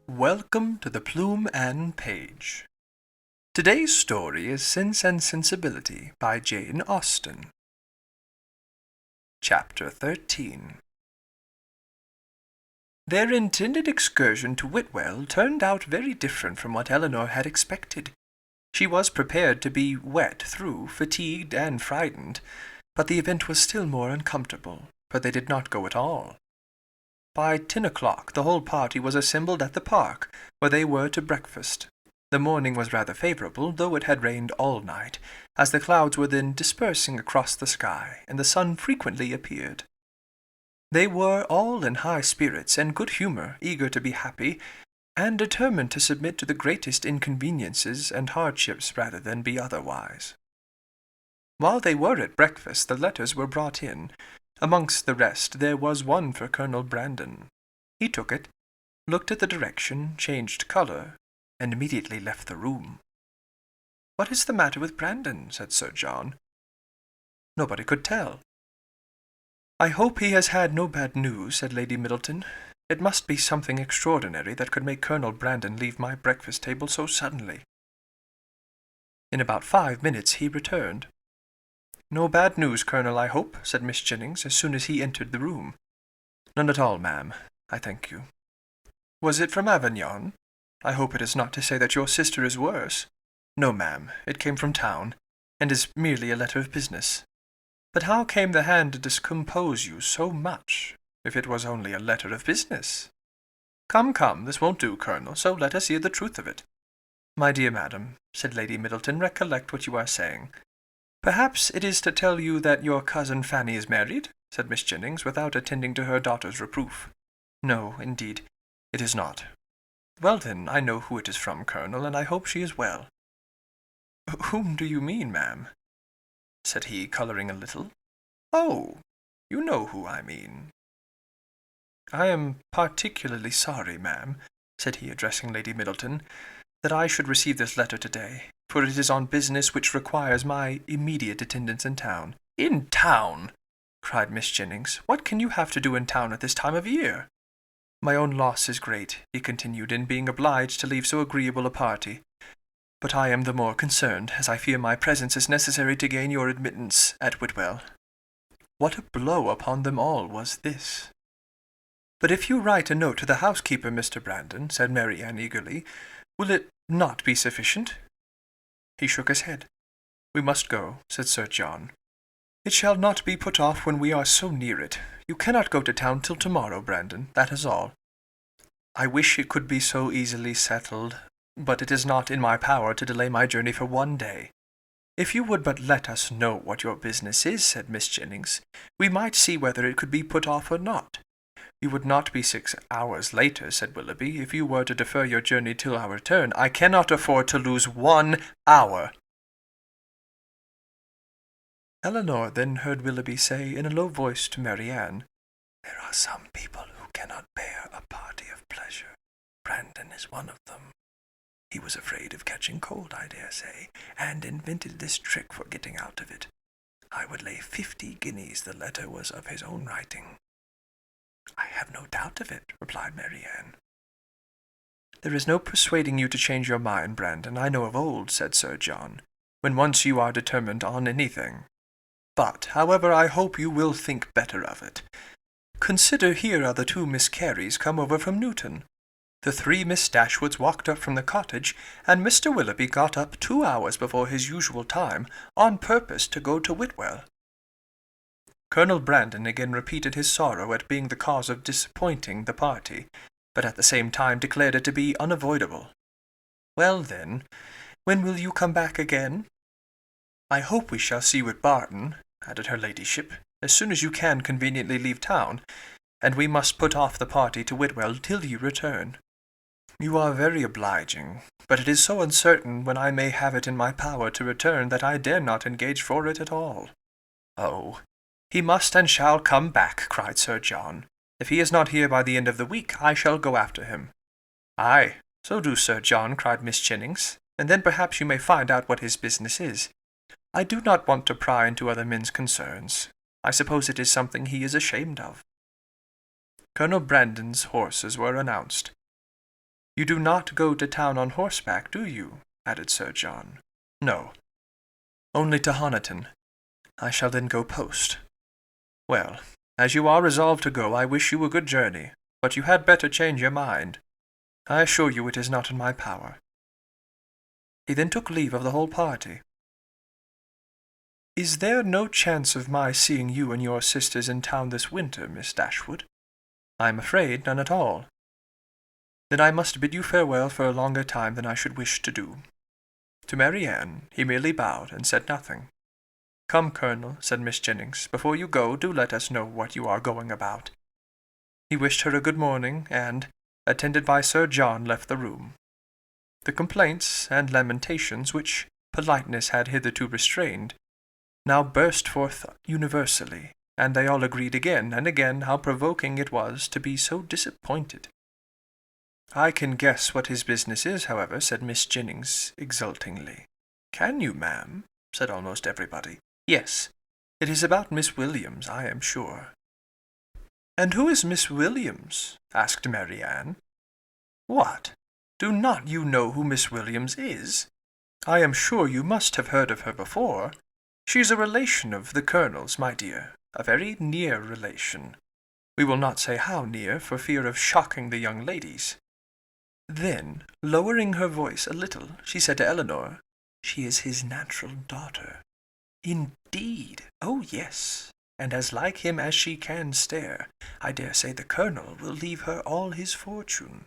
Welcome to the Plume and Page. Today's story is Sense and Sensibility by Jane Austen. Chapter 13. Their intended excursion to Whitwell turned out very different from what Elinor had expected. She was prepared to be wet through, fatigued and frightened, but the event was still more uncomfortable, for they did not go at all. By 10 o'clock the whole party was assembled at the park, where they were to breakfast. The morning was rather favourable, though it had rained all night, as the clouds were then dispersing across the sky, and the sun frequently appeared. They were all in high spirits and good humour, eager to be happy, and determined to submit to the greatest inconveniences and hardships rather than be otherwise. While they were at breakfast, the letters were brought in. Amongst the rest there was one for Colonel Brandon. He took it, looked at the direction, changed colour, and immediately left the room. "What is the matter with Brandon?" said Sir John. Nobody could tell. "I hope he has had no bad news," said Lady Middleton. "It must be something extraordinary that could make Colonel Brandon leave my breakfast table so suddenly." In about 5 minutes he returned. "No bad news, Colonel, I hope," said Miss Jennings, as soon as he entered the room. "None at all, ma'am, I thank you." "Was it from Avignon? I hope it is not to say that your sister is worse." "No, ma'am, it came from town, and is merely a letter of business." "But how came the hand to discompose you so much, if it was only a letter of business?" Come, this won't do, Colonel, so let us hear the truth of it." "My dear madam," said Lady Middleton, "recollect what you are saying." "Perhaps it is to tell you that your cousin Fanny is married?" said Miss Jennings, without attending to her daughter's reproof. "No, indeed, it is not." "Well, then, I know who it is from, Colonel, and I hope she is well." "Whom do you mean, ma'am?" said he, colouring a little. "Oh, you know who I mean." "I am particularly sorry, ma'am," said he, addressing Lady Middleton, "that I should receive this letter today, for it is on business which requires my immediate attendance in town." "In town!" cried Miss Jennings. "What can you have to do in town at this time of year?" "My own loss is great," he continued, "in being obliged to leave so agreeable a party. But I am the more concerned, as I fear my presence is necessary to gain your admittance at Whitwell." What a blow upon them all was this! "But if you write a note to the housekeeper, Mr. Brandon," said Marianne eagerly, "will it not be sufficient?" He shook his head. "We must go," said Sir John. "It shall not be put off when we are so near it. You cannot go to town till tomorrow, Brandon, that is all." "I wish it could be so easily settled, but it is not in my power to delay my journey for 1 day." "If you would but let us know what your business is," said Miss Jennings, "we might see whether it could be put off or not." "You would not be 6 hours later," said Willoughby, "if you were to defer your journey till our return." "I cannot afford to lose 1 hour." Elinor then heard Willoughby say in a low voice to Marianne, "There are some people who cannot bear a party of pleasure. Brandon is one of them. He was afraid of catching cold, I dare say, and invented this trick for getting out of it. I would lay 50 guineas the letter was of his own writing." "I have no doubt of it," replied Marianne. "There is no persuading you to change your mind, Brandon, I know of old," said Sir John, "when once you are determined on anything. But, however, I hope you will think better of it. Consider, here are the 2 Miss Careys come over from Newton. The 3 Miss Dashwoods walked up from the cottage, and Mr. Willoughby got up 2 hours before his usual time, on purpose to go to Whitwell." Colonel Brandon again repeated his sorrow at being the cause of disappointing the party, but at the same time declared it to be unavoidable. "Well, then, when will you come back again?" "I hope we shall see you at Barton," added her ladyship, "as soon as you can conveniently leave town, and we must put off the party to Whitwell till you return." "You are very obliging, but it is so uncertain when I may have it in my power to return that I dare not engage for it at all." "Oh, he must and shall come back," cried Sir John. "If he is not here by the end of the week, I shall go after him." "Ay, so do, Sir John," cried Miss Jennings, "and then perhaps you may find out what his business is. I do not want to pry into other men's concerns. I suppose it is something he is ashamed of." Colonel Brandon's horses were announced. You do not go to town on horseback, do you?" added Sir John. "No, only to Honiton. I shall then go post." "Well, as you are resolved to go, I wish you a good journey, but you had better change your mind. I assure you it is not in my power." He then took leave of the whole party. "Is there no chance of my seeing you and your sisters in town this winter, Miss Dashwood?" "I am afraid none at all." "Then I must bid you farewell for a longer time than I should wish to do." To Marianne he merely bowed and said nothing. "Come, Colonel," said Miss Jennings, "before you go, do let us know what you are going about." He wished her a good morning, and, attended by Sir John, left the room. The complaints and lamentations which politeness had hitherto restrained now burst forth universally, and they all agreed again and again how provoking it was to be so disappointed. "I can guess what his business is, however," said Miss Jennings exultingly. "Can you, ma'am?" said almost everybody. "Yes, it is about Miss Williams, I am sure." "And who is Miss Williams?" asked Marianne. "What? Do not you know who Miss Williams is? I am sure you must have heard of her before. She is a relation of the Colonel's, my dear, a very near relation. We will not say how near, for fear of shocking the young ladies." Then, lowering her voice a little, she said to Elinor, "She is his natural daughter." "Indeed! Oh, yes, and as like him as she can stare. I dare say the Colonel will leave her all his fortune."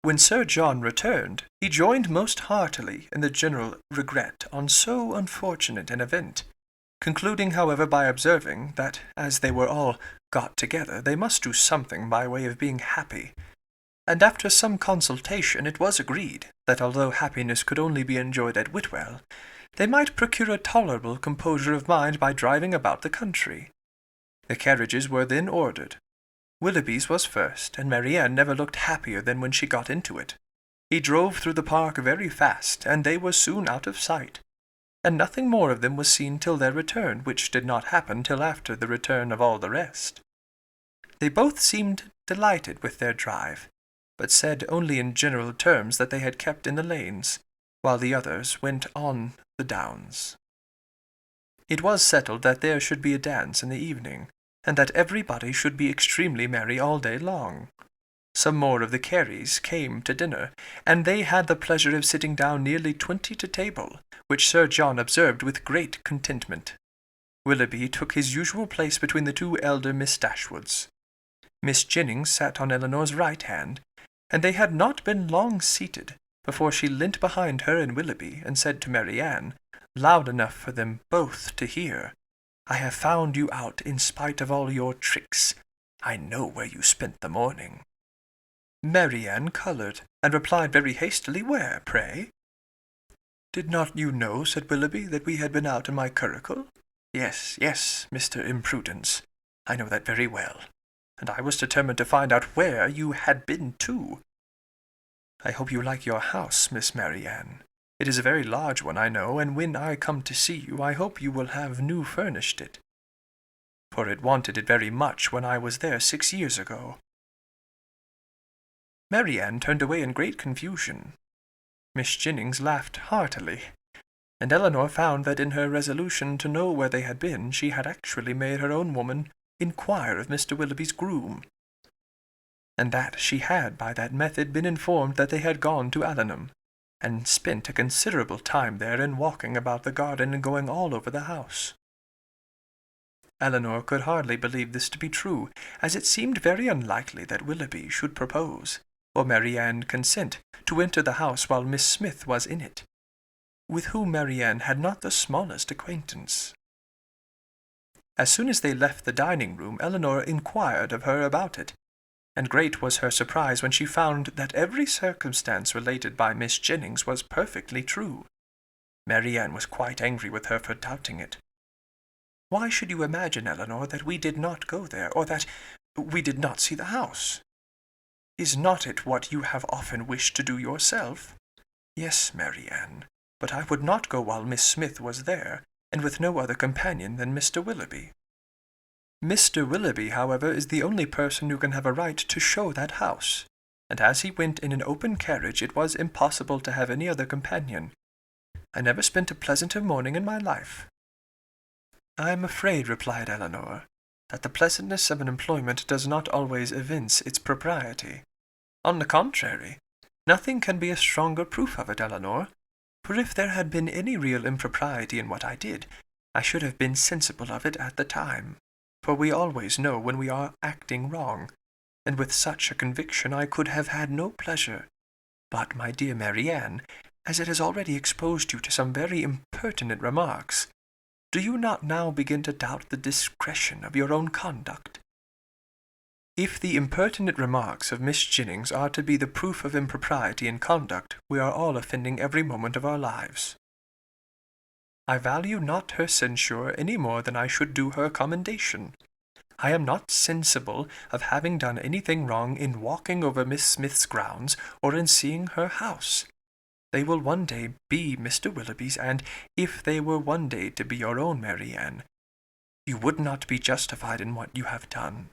When Sir John returned, he joined most heartily in the general regret on so unfortunate an event, concluding, however, by observing that, as they were all got together, they must do something by way of being happy. And after some consultation it was agreed that although happiness could only be enjoyed at Whitwell, they might procure a tolerable composure of mind by driving about the country. The carriages were then ordered. Willoughby's was first, and Marianne never looked happier than when she got into it. He drove through the park very fast, and they were soon out of sight, and nothing more of them was seen till their return, which did not happen till after the return of all the rest. They both seemed delighted with their drive, but said only in general terms that they had kept in the lanes, while the others went on the downs. It was settled that there should be a dance in the evening, and that everybody should be extremely merry all day long. Some more of the Careys came to dinner, and they had the pleasure of sitting down nearly 20 to table, which Sir John observed with great contentment. Willoughby took his usual place between the two elder Miss Dashwoods. Miss Jennings sat on Elinor's right hand, and they had not been long seated before she leant behind her and Willoughby, and said to Marianne, loud enough for them both to hear, "I have found you out in spite of all your tricks. I know where you spent the morning." Marianne coloured, and replied very hastily, "Where, pray?" "Did not you know," said Willoughby, "that we had been out in my curricle?" Yes, Mr. Imprudence, I know that very well, and I was determined to find out where you had been too." "I hope you like your house, Miss Marianne. It is a very large one, I know, and when I come to see you, I hope you will have new furnished it, for it wanted it very much when I was there 6 years ago." Marianne turned away in great confusion. Miss Jennings laughed heartily, and Elinor found that in her resolution to know where they had been, she had actually made her own woman inquire of Mr. Willoughby's groom, and that she had by that method been informed that they had gone to Allenham, and spent a considerable time there in walking about the garden and going all over the house. Elinor could hardly believe this to be true, as it seemed very unlikely that Willoughby should propose, or Marianne consent, to enter the house while Miss Smith was in it, with whom Marianne had not the smallest acquaintance. As soon as they left the dining-room, Elinor inquired of her about it, and great was her surprise when she found that every circumstance related by Miss Jennings was perfectly true. Marianne was quite angry with her for doubting it. "Why should you imagine, Elinor, that we did not go there, or that we did not see the house? Is not it what you have often wished to do yourself?" "Yes, Marianne, but I would not go while Miss Smith was there, and with no other companion than Mr. Willoughby." "Mr. Willoughby, however, is the only person who can have a right to show that house. and as he went in an open carriage it was impossible to have any other companion. I never spent a pleasanter morning in my life." "I am afraid," replied Eleanor, "that the pleasantness of an employment does not always evince its propriety. On the contrary, nothing can be a stronger proof of it, Eleanor, for if there had been any real impropriety in what I did, I should have been sensible of it at the time, for we always know when we are acting wrong, and with such a conviction I could have had no pleasure. But, my dear Marianne, as it has already exposed you to some very impertinent remarks, do you not now begin to doubt the discretion of your own conduct? If the impertinent remarks of Miss Jennings are to be the proof of impropriety in conduct, we are all offending every moment of our lives. I value not her censure any more than I should do her commendation. I am not sensible of having done anything wrong in walking over Miss Smith's grounds, or in seeing her house. They will one day be Mr. Willoughby's, and if they were one day to be your own, Marianne, you would not be justified in what you have done."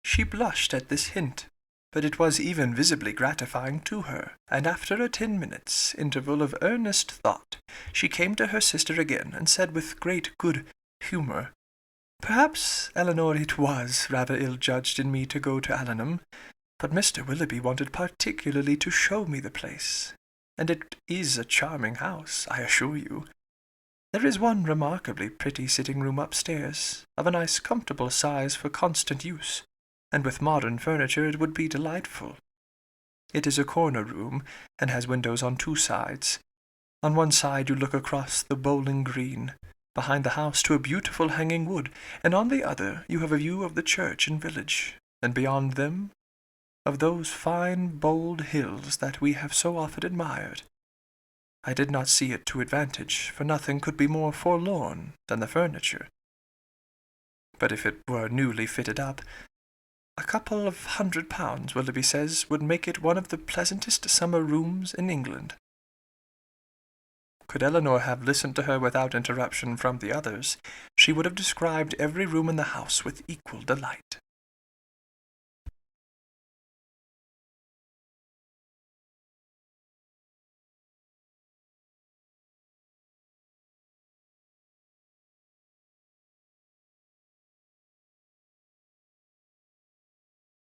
She blushed at this hint, but it was even visibly gratifying to her, and after a 10 minutes' interval of earnest thought, she came to her sister again, and said with great good humour, "Perhaps, Eleanor, it was rather ill-judged in me to go to Allenham, but Mr. Willoughby wanted particularly to show me the place, and it is a charming house, I assure you. There is one remarkably pretty sitting-room upstairs, of a nice comfortable size for constant use, and with modern furniture it would be delightful. It is a corner room, and has windows on 2 sides. On one side you look across the bowling green, behind the house to a beautiful hanging wood, and on the other you have a view of the church and village, and beyond them, of those fine bold hills that we have so often admired. I did not see it to advantage, for nothing could be more forlorn than the furniture. But if it were newly fitted up, a couple of £100, Willoughby says, would make it one of the pleasantest summer rooms in England." Could Eleanor have listened to her without interruption from the others, she would have described every room in the house with equal delight.